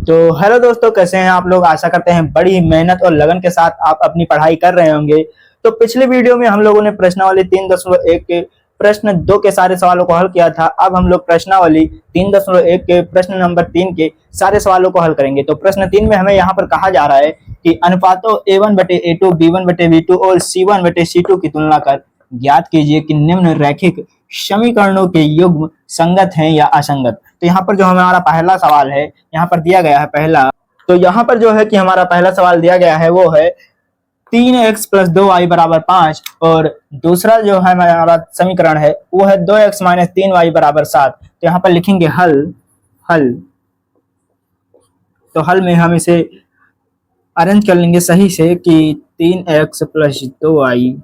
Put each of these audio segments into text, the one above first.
तो हेलो दोस्तों, कैसे हैं आप लोग। आशा करते हैं बड़ी मेहनत और लगन के साथ आप अपनी पढ़ाई कर रहे होंगे। तो पिछले वीडियो में हम लोगों ने प्रश्नावली 3.1 के प्रश्न 2 के सारे सवालों को हल किया था। अब हम लोग प्रश्नावली 3.1 के प्रश्न नंबर 3 के सारे सवालों को हल करेंगे। तो प्रश्न 3 में हमें यहाँ पर कहा जा रहा है कि अनुपातों A1/A2, B1/B2 और C1/C2 की तुलना कर ज्ञात कीजिए कि निम्न रैखिक समीकरणों के युग्म संगत हैं या असंगत। तो यहाँ पर जो हमारा पहला सवाल है, यहाँ पर दिया गया है पहला। तो यहाँ पर जो है कि हमारा पहला सवाल दिया गया है वो है 3x + 2y = 5 और दूसरा जो है हमारा समीकरण है वो है 2x - 3y = 7। तो यहाँ पर लिखेंगे हल। तो हल में हम इसे अरेंज कर लेंगे सही से कि 3x + 2y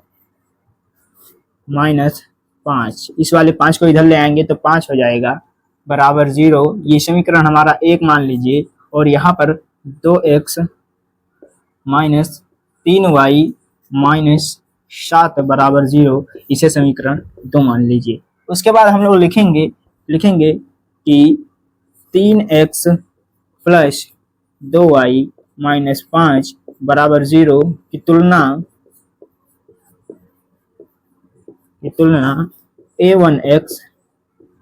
- 5, इस वाले 5 को इधर ले आएंगे तो 5 हो जाएगा बराबर 0। ये समीकरण हमारा 1 मान लीजिए और यहाँ पर 2x - 3y - 7 बराबर 0, इसे समीकरण 2 मान लीजिए। उसके बाद हम लोग लिखेंगे कि 3x + 2y - 5 बराबर 0 की तुलना A1x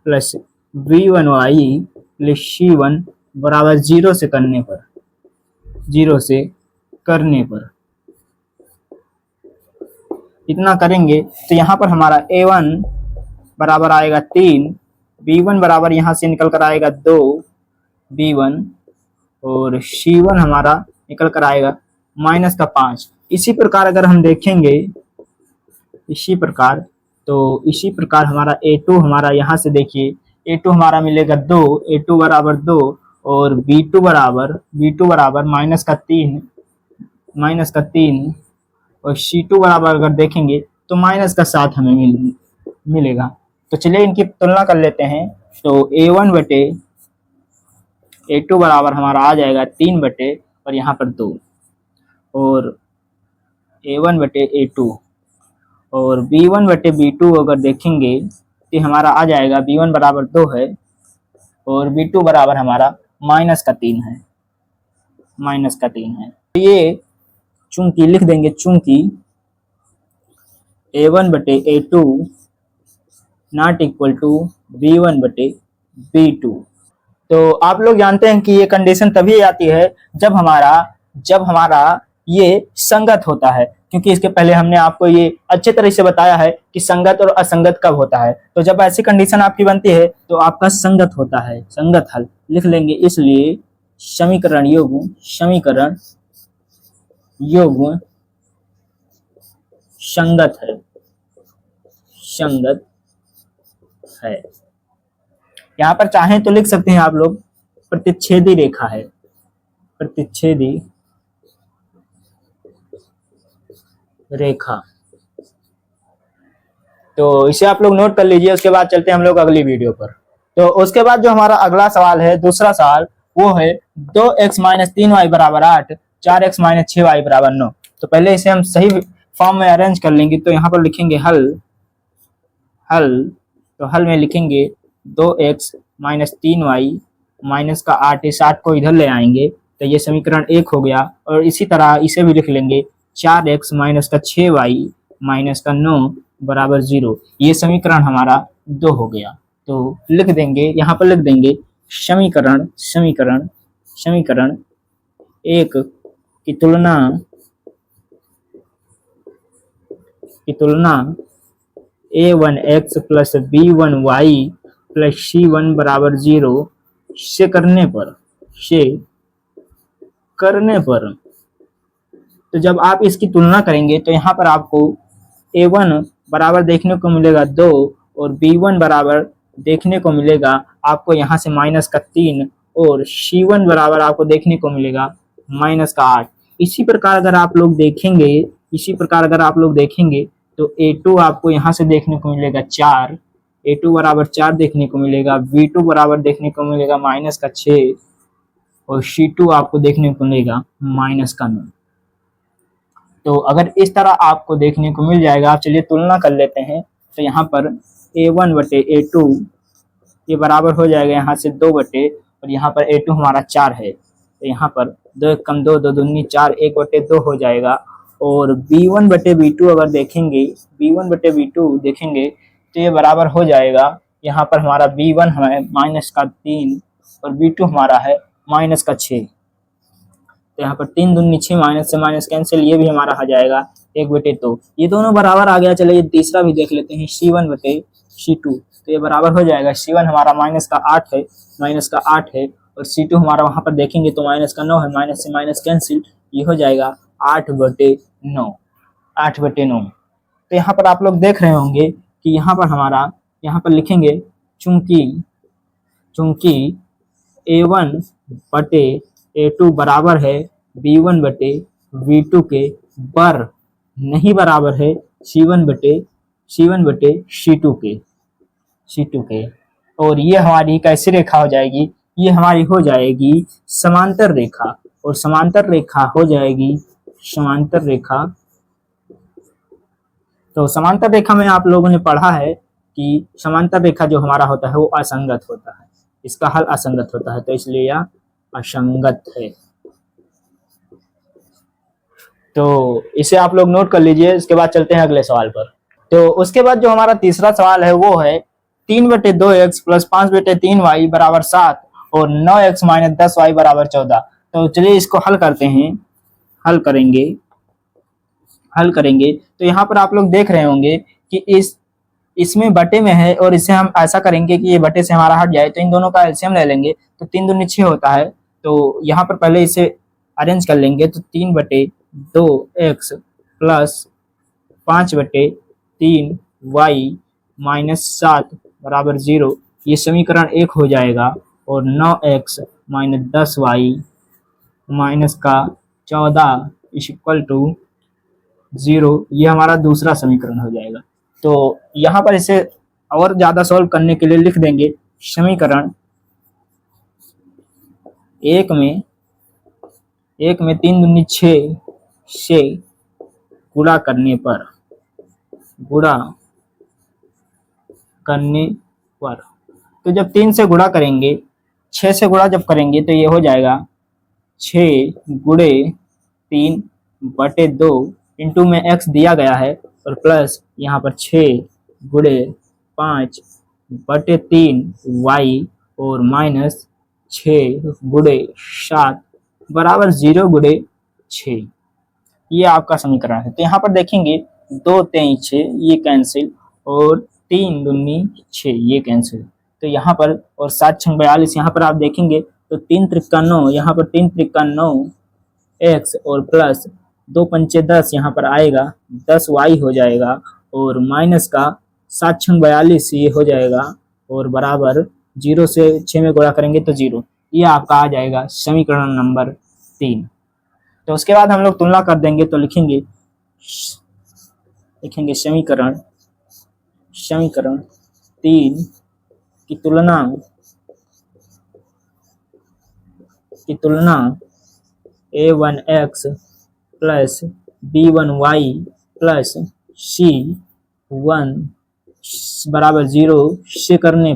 + B1y + C1 बराबर 0 से करने पर इतना करेंगे तो यहाँ पर हमारा A1 बराबर आएगा 3, B1 बराबर यहाँ से निकल कर आएगा 2 B1 और C1 हमारा निकल कर आएगा -5। इसी प्रकार अगर हम देखेंगे इसी प्रकार हमारा A2 हमारा यहाँ से देखिए A2 हमारा मिलेगा 2, A2 बराबर 2 और B2 बराबर -3 और C2 बराबर अगर देखेंगे तो -7 हमें मिलेगा। तो चलिए इनकी तुलना कर लेते हैं। तो A2 बराबर हमारा आ जाएगा 3 बटे और यहाँ पर 2 और A1/A2 और B1/B2 अगर देखेंगे तो हमारा आ जाएगा B1 बराबर 2 है और B2 बराबर हमारा -3 है। तो ये चूंकि लिख देंगे चूंकि A1/A2 ≠ B1/B2। तो आप लोग जानते हैं कि ये कंडीशन तभी आती है जब हमारा ये संगत होता है, क्योंकि इसके पहले हमने आपको ये अच्छे तरह से बताया है कि संगत और असंगत कब होता है। तो जब ऐसी कंडीशन आपकी बनती है तो आपका संगत होता है, संगत हल लिख लेंगे। इसलिए समीकरण युग्म संगत है। यहाँ पर चाहें तो लिख सकते हैं आप लोग प्रतिच्छेदी रेखा है, प्रतिच्छेदी रेखा। तो इसे आप लोग नोट कर लीजिए। उसके बाद चलते हैं हम लोग अगली वीडियो पर। तो उसके बाद जो हमारा अगला सवाल है, दूसरा सवाल, वो है 2x - 3y = 8, 4x - 6y = 9। तो पहले इसे हम सही फॉर्म में अरेंज कर लेंगे। तो यहाँ पर लिखेंगे हल। तो हल में लिखेंगे 2x - 3y -8, इस 8 को इधर ले आएंगे तो ये समीकरण 1 हो गया। और इसी तरह इसे भी लिख लेंगे 4x - 6y - 9 बराबर 0, ये समीकरण हमारा 2 हो गया। तो लिख देंगे, यहाँ पर लिख देंगे समीकरण 1 की तुलना A1x + B1y + C1 बराबर 0 से करने पर। तो जब आप इसकी तुलना करेंगे तो यहाँ पर आपको A1 बराबर देखने को मिलेगा 2 और B1 बराबर देखने को मिलेगा आपको यहाँ से -3 और C1 बराबर आपको देखने को मिलेगा -8। इसी प्रकार अगर आप लोग देखेंगे तो A2 आपको यहाँ से देखने को मिलेगा 4, A2 बराबर 4 देखने को मिलेगा, B2 बराबर देखने को मिलेगा -6 और C2 आपको देखने को मिलेगा -9। तो अगर इस तरह आपको देखने को मिल जाएगा, आप चलिए तुलना कर लेते हैं। तो यहाँ पर A1/A2 ये बराबर हो जाएगा यहाँ से 2 बटे और यहाँ पर A2 हमारा 4 है तो यहाँ पर 2 एक कम 2, 2 दूनी 4, 1/2 हो जाएगा। और b1/b2 अगर देखेंगे, b1/b2 देखेंगे तो ये बराबर हो जाएगा, यहाँ पर हमारा b1 है -3 और b2 हमारा है -6। तो यहाँ पर 3 दूनी 6, माइनस से माइनस कैंसिल, ये भी हमारा आ जाएगा 1/2। ये दोनों बराबर आ गया। चलिए तीसरा भी देख लेते हैं, C1/C2। तो ये बराबर हो जाएगा, C1 हमारा -8 है, और C2 हमारा वहाँ पर देखेंगे तो -9 है, माइनस से माइनस कैंसिल, ये हो जाएगा 8/9। 8/9। तो यहाँ पर आप लोग देख रहे होंगे कि यहाँ पर हमारा, यहाँ पर लिखेंगे चूंकि A1/A2 बराबर है B1/B2 के, पर नहीं बराबर है C1/C2 के। और ये हमारी कैसी रेखा हो जाएगी, ये हमारी हो जाएगी समांतर रेखा। और समांतर रेखा हो जाएगी समांतर रेखा। तो समांतर रेखा में आप लोगों ने पढ़ा है कि समांतर रेखा जो हमारा होता है वो असंगत होता है, इसका हल असंगत होता है, तो इसलिए यह असंगत है। तो इसे आप लोग नोट कर लीजिए। इसके बाद चलते हैं अगले सवाल पर। तो उसके बाद जो हमारा तीसरा सवाल है वो है 3/2x + 5/3y = 7 और 9x - 10y = 14। तो चलिए इसको हल करते हैं, हल करेंगे। तो यहाँ पर आप लोग देख रहे होंगे कि इसमें बटे में है, और इसे हम ऐसा करेंगे कि ये बटे से हमारा हट जाए, तो इन दोनों का एलसीएम ले लेंगे, तो 3 दूनी 6 होता है। तो यहाँ पर पहले इसे अरेंज कर लेंगे, तो 3/2x + 5/3y - 7 = 0, ये समीकरण 1 हो जाएगा। और 9x - 10y - 14 = 0, ये हमारा दूसरा समीकरण हो जाएगा। तो यहाँ पर इसे और ज्यादा सॉल्व करने के लिए लिख देंगे समीकरण 1 में 3 दूनी 6 से गुणा करने पर तो जब 3 से गुणा करेंगे, 6 से गुणा जब करेंगे तो ये हो जाएगा 6 × 3/2 इंटू में x दिया गया है, और प्लस यहाँ पर 6 × 5/3y और -6 × 7 = 0 × 6। ये आपका समीकरण है। तो यहाँ पर देखेंगे 2 3 6 ये कैंसिल, और 3 दूनी 6 ये कैंसिल। तो यहाँ पर, और 7 6 42, यहाँ पर आप देखेंगे तो 3 त्रिका 9, यहाँ पर 3 त्रिका 9 x और प्लस 2 पंचे 10, यहाँ पर आएगा 10y हो जाएगा, और माइनस का 7 6 42 ये हो जाएगा, और बराबर 0 से 6 में गुणा करेंगे तो 0। ये आपका आ जाएगा समीकरण नंबर 3। तो उसके बाद हम लोग तुलना कर देंगे, तो लिखेंगे समीकरण 3 की तुलना a1x + b1y + c1 = 0 से करने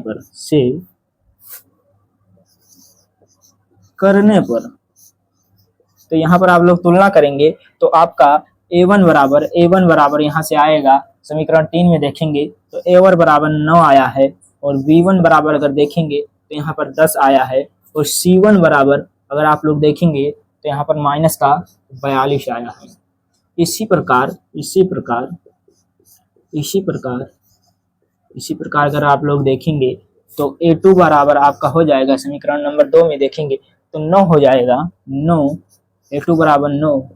पर तो यहाँ पर आप लोग तुलना करेंगे तो आपका a1 बराबर यहाँ से आएगा, समीकरण 3 में देखेंगे तो a1 बराबर 9 आया है, और b1 बराबर अगर देखेंगे तो यहाँ पर 10 आया है, और c1 बराबर अगर आप लोग देखेंगे तो यहाँ पर -42 आया है। इसी प्रकार अगर आप लोग देखेंगे तो a2 बराबर आपका हो जाएगा, समीकरण नंबर 2 में देखेंगे तो 9 हो जाएगा, 9 a2 बराबर 9,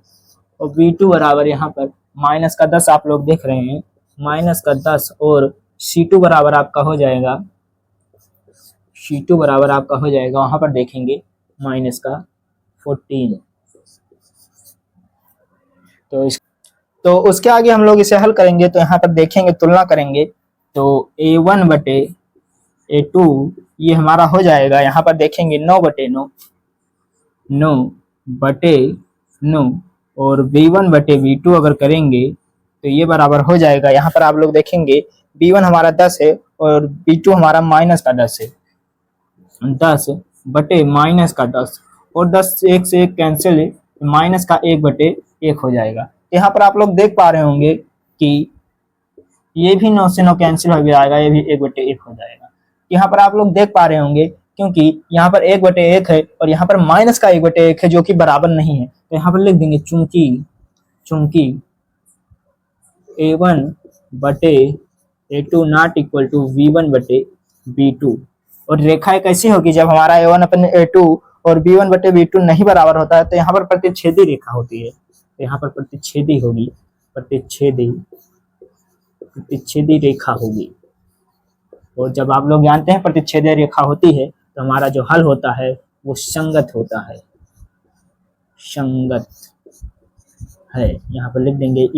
और b2 बराबर यहाँ पर -10 आप लोग देख रहे हैं, -10, और c2 बराबर आपका हो जाएगा, वहां पर देखेंगे -14। तो उसके आगे हम लोग इसे हल करेंगे, तो यहाँ पर देखेंगे तुलना करेंगे तो a1/a2 ये हमारा हो जाएगा, यहाँ पर देखेंगे 9/9 और b1/b2 अगर करेंगे तो ये बराबर हो जाएगा, यहाँ पर आप लोग देखेंगे b1 हमारा 10 है और b2 हमारा -10 है, 10/-10, और 10 एक से एक कैंसिल है, माइनस का 1/1 हो जाएगा। यहाँ पर आप लोग देख पा रहे होंगे कि ये भी 9 से 9 कैंसिल हो जाएगा, ये भी 1/1 हो जाएगा। यहाँ पर आप लोग देख पा रहे होंगे क्योंकि यहाँ पर 1/1 है और यहाँ पर माइनस का 1/1 है जो कि बराबर नहीं है, तो यहाँ पर लिख देंगे चूंकि A1/A2 not equal to V1/V2। और रेखा कैसी होगी जब हमारा A1/A2 और B1/B2 नहीं बराबर होता है, तो यहाँ पर प्रतिच्छेदी रेखा होती है, तो यहाँ पर प्रतिच्छेदी होगी, प्रतिच्छेदी रेखा होगी। और जब आप लोग जानते हैं प्रतिच्छेदी रेखा होती है तो हमारा जो हल होता है वो संगत होता है, संगत है। यहाँ पर लिख देंगे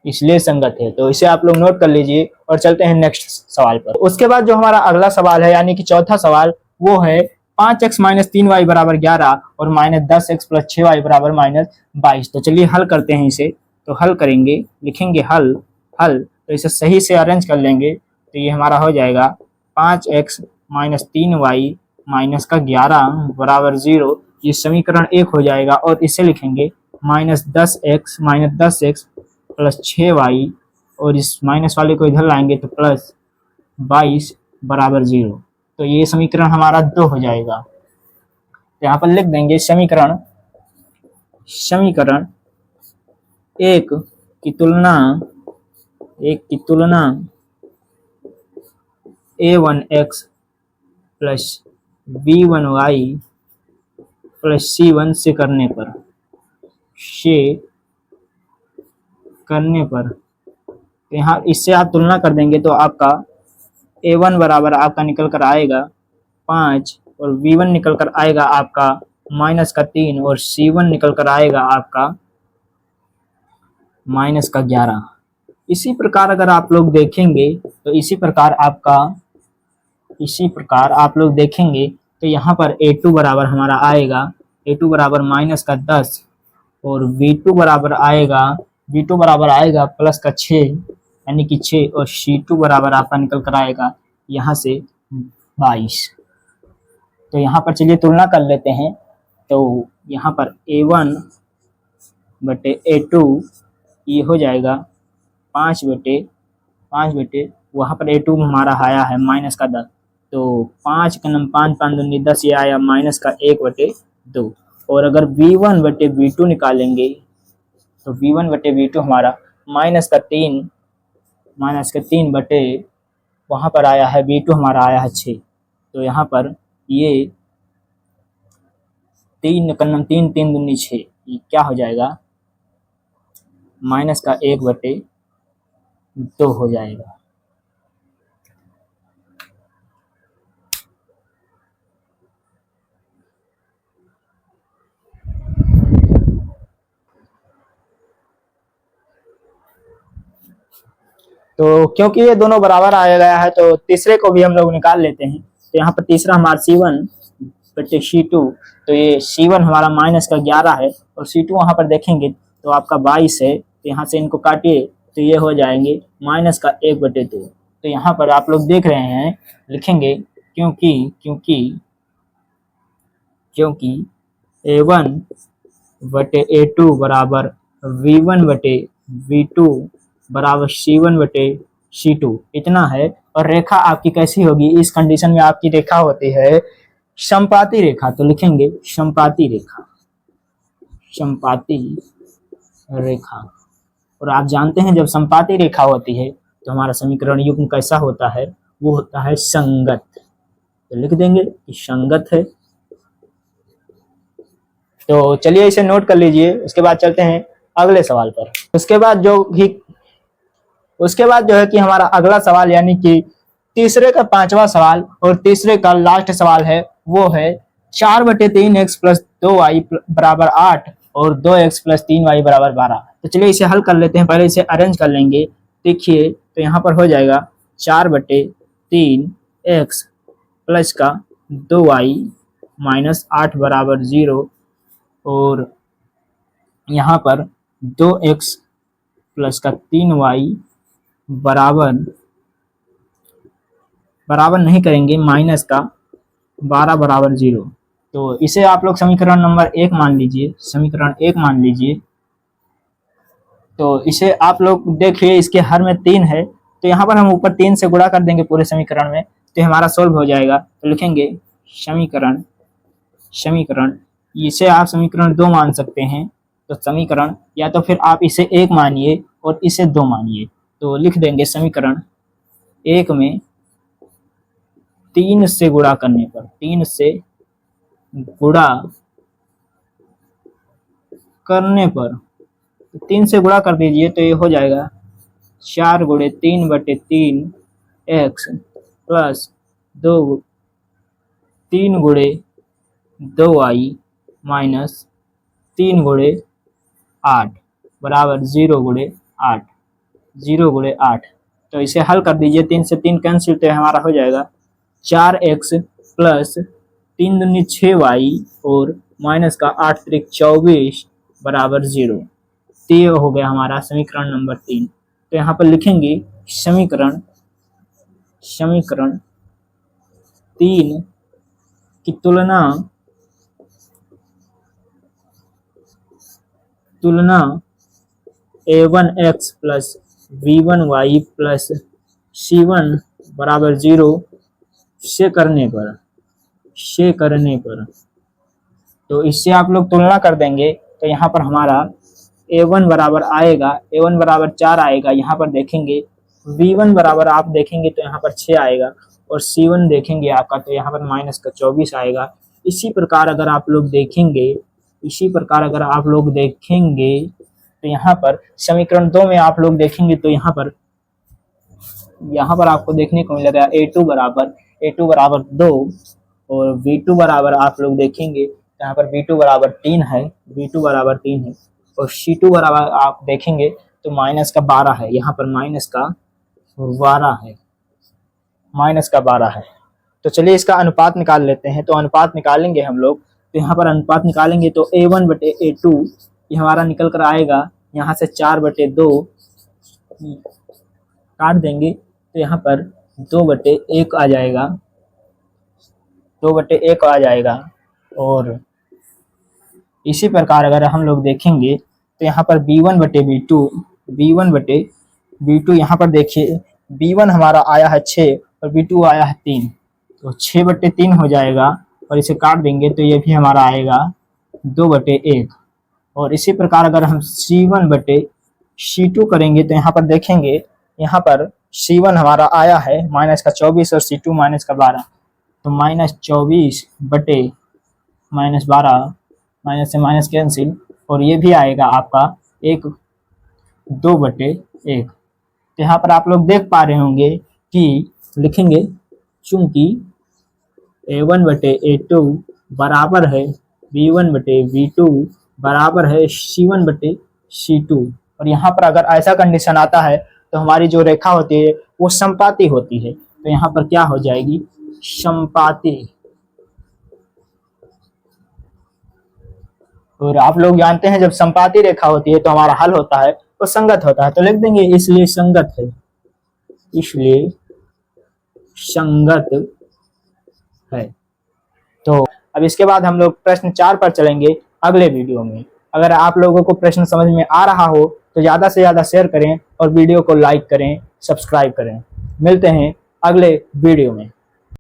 इसलिए संगत है, तो इसे आप लोग नोट कर लीजिए। और चलते हैं नेक्स्ट सवाल पर। उसके बाद जो हमारा अगला सवाल है यानी कि चौथा सवाल वो है 5x - 3y = 11 और -10x + 6y = -22। तो चलिए हल करते हैं इसे। तो हल करेंगे, लिखेंगे हल तो इसे सही से अरेंज कर लेंगे तो ये हमारा हो जाएगा 5x - 3y - 11 = 0। ये समीकरण 1 हो जाएगा। और इसे लिखेंगे -10x + 6y और इस माइनस वाले को इधर लाएंगे तो +22 = 0। तो ये समीकरण हमारा 2 हो जाएगा। यहाँ पर लिख देंगे समीकरण 1 की तुलना A1x + B1y + C1 से करने पर यहाँ इससे आप तुलना कर देंगे तो आपका A1 बराबर आपका निकल कर आएगा 5 और B1 निकल कर आएगा आपका -3 और C1 निकल कर आएगा आपका -11। इसी प्रकार अगर आप लोग देखेंगे तो इसी प्रकार आप लोग देखेंगे तो यहाँ पर A2 बराबर हमारा आएगा, A2 बराबर -10 और V2 बराबर आएगा +6 यानी कि 6 और C2 बराबर आपका निकल कर आएगा यहाँ से 22। तो यहाँ पर चलिए तुलना कर लेते हैं। तो यहाँ पर A1/A2 ये हो जाएगा 5/5 वहाँ पर A2 हमारा आया है -10, तो 5 का 5 5 दूनी 10, ये आया -1/2। और अगर V1/V2 निकालेंगे तो V1/V2 हमारा -3 वहाँ पर आया है, V2 हमारा आया है 6। तो यहाँ पर ये 3 3 दूनी 6, ये क्या हो जाएगा -1/2 हो जाएगा। तो क्योंकि ये दोनों बराबर आया गया है तो तीसरे को भी हम लोग निकाल लेते हैं। तो यहाँ पर तीसरा हमारा C1/C2, तो ये C1 हमारा -11 है और C2 वहाँ पर देखेंगे तो आपका 22 है, तो यहाँ से इनको काटिए तो ये हो जाएंगे -1/2। तो यहाँ पर आप लोग देख रहे हैं, लिखेंगे क्योंकि A1/A2 बराबर V1/V2 बराबर C1/C2 इतना है। और रेखा आपकी कैसी होगी, इस कंडीशन में आपकी रेखा होती है समपाती रेखा। तो लिखेंगे समपाती रेखा। और आप जानते हैं जब समपाती रेखा होती है तो हमारा समीकरण युग्म कैसा होता है, वो होता है संगत। तो लिख देंगे कि संगत है। तो चलिए इसे नोट कर लीजिए। उसके बाद चलते हैं अगले सवाल पर। उसके बाद जो है कि हमारा अगला सवाल यानी कि तीसरे का 5वां सवाल और तीसरे का लास्ट सवाल है, वो है 4/3x + 2y = 8 और 2x + 3y = 12। तो चलिए इसे हल कर लेते हैं। पहले इसे अरेंज कर लेंगे। देखिए तो यहाँ पर हो जाएगा 4/3x + 2y - 8 = 0 और यहाँ पर 2x + 3y बराबर नहीं करेंगे माइनस का 12 बराबर 0। तो इसे आप लोग समीकरण नंबर 1 मान लीजिए, समीकरण 1 मान लीजिए। तो इसे आप लोग देखिए, इसके हर में 3 है, तो यहाँ पर हम ऊपर 3 से गुणा कर देंगे पूरे समीकरण में, तो हमारा सोल्व हो जाएगा। तो लिखेंगे समीकरण, समीकरण, इसे आप समीकरण 2 मान सकते हैं। तो समीकरण, या तो फिर आप इसे 1 मानिए और इसे 2 मानिए। तो लिख देंगे समीकरण 1 में 3 से गुणा करने पर, 3 से गुणा करने पर, 3 से गुणा कर दीजिए तो ये हो जाएगा 4 गुणे 3 बटे 3 एक्स प्लस 2, 3 गुणे 2y माइनस 3 गुणे 8 बराबर 0 गुणे 8, 0 गुणे 8। तो इसे हल कर दीजिए, 3 से 3 कैंसिल, तो हमारा हो जाएगा 4x प्लस 3 दूनी 6y और माइनस का 8 त्रिक 24 बराबर 0। तो ये हो गया हमारा समीकरण नंबर 3। तो यहाँ पर लिखेंगे समीकरण, समीकरण 3 की तुलना, तुलना a1x plus b1y plus c1 बराबर 0 से करने पर, से करने पर, तो इससे आप लोग तुलना कर देंगे तो यहाँ पर हमारा a1 बराबर आएगा, a1 बराबर 4 आएगा। यहाँ पर देखेंगे b1 बराबर आप देखेंगे तो यहाँ पर 6 आएगा, और c1 देखेंगे आपका तो यहाँ पर माइनस का 24 आएगा। इसी प्रकार अगर आप लोग देखेंगे, इसी प्रकार अगर आप लोग देखेंगे तो यहाँ पर समीकरण 2 में आप लोग देखेंगे तो यहाँ पर आपको देखने को मिलेगा a2 बराबर 2 और b2 बराबर आप लोग देखेंगे यहाँ पर b2 बराबर 3 है, b2 बराबर 3 है, और c2 बराबर आप देखेंगे तो माइनस का 12 है। यहाँ पर माइनस का 12 है, माइनस का 12 है। तो चलिए इसका अनुपात निकाल लेते हैं। तो अनुपात निकालेंगे हम लोग, तो यहाँ पर अनुपात निकालेंगे तो a1 बटे a2 ये हमारा निकल कर आएगा, यहाँ से 4 बटे 2 काट देंगे तो यहाँ पर 2 बटे 1 आ जाएगा, 2 बटे 1 आ जाएगा। और इसी प्रकार अगर हम लोग देखेंगे तो यहाँ पर b1 बटे b2, b1 बटे b2, यहाँ पर देखिए b1 हमारा आया है 6 और b2 आया है 3, तो 6 बटे 3 हो जाएगा, और इसे काट देंगे तो ये भी हमारा आएगा 2 बटे 1। और इसी प्रकार अगर हम c1 बटे c2 करेंगे तो यहाँ पर देखेंगे, यहाँ पर c1 हमारा आया है माइनस का 24 और c2 माइनस का 12, तो माइनस 24 बटे माइनस 12, माइनस से माइनस कैंसिल, और ये भी आएगा आपका 2 बटे 1। तो यहाँ पर आप लोग देख पा रहे होंगे कि लिखेंगे चूंकि a1 बटे a2 बराबर है b1 बटे b2 बराबर है c1 बटे c2, और यहाँ पर अगर ऐसा कंडीशन आता है तो हमारी जो रेखा होती है वो समपाती होती है। तो यहाँ पर क्या हो जाएगी, समपाती। और आप लोग जानते हैं जब समपाती रेखा होती है तो हमारा हल होता है वो संगत होता है, तो लिख देंगे इसलिए संगत है, इसलिए संगत है। तो अब इसके बाद हम लोग प्रश्न 4 पर चलेंगे अगले वीडियो में। अगर आप लोगों को प्रश्न समझ में आ रहा हो तो ज़्यादा से ज़्यादा शेयर करें और वीडियो को लाइक करें, सब्सक्राइब करें। मिलते हैं अगले वीडियो में।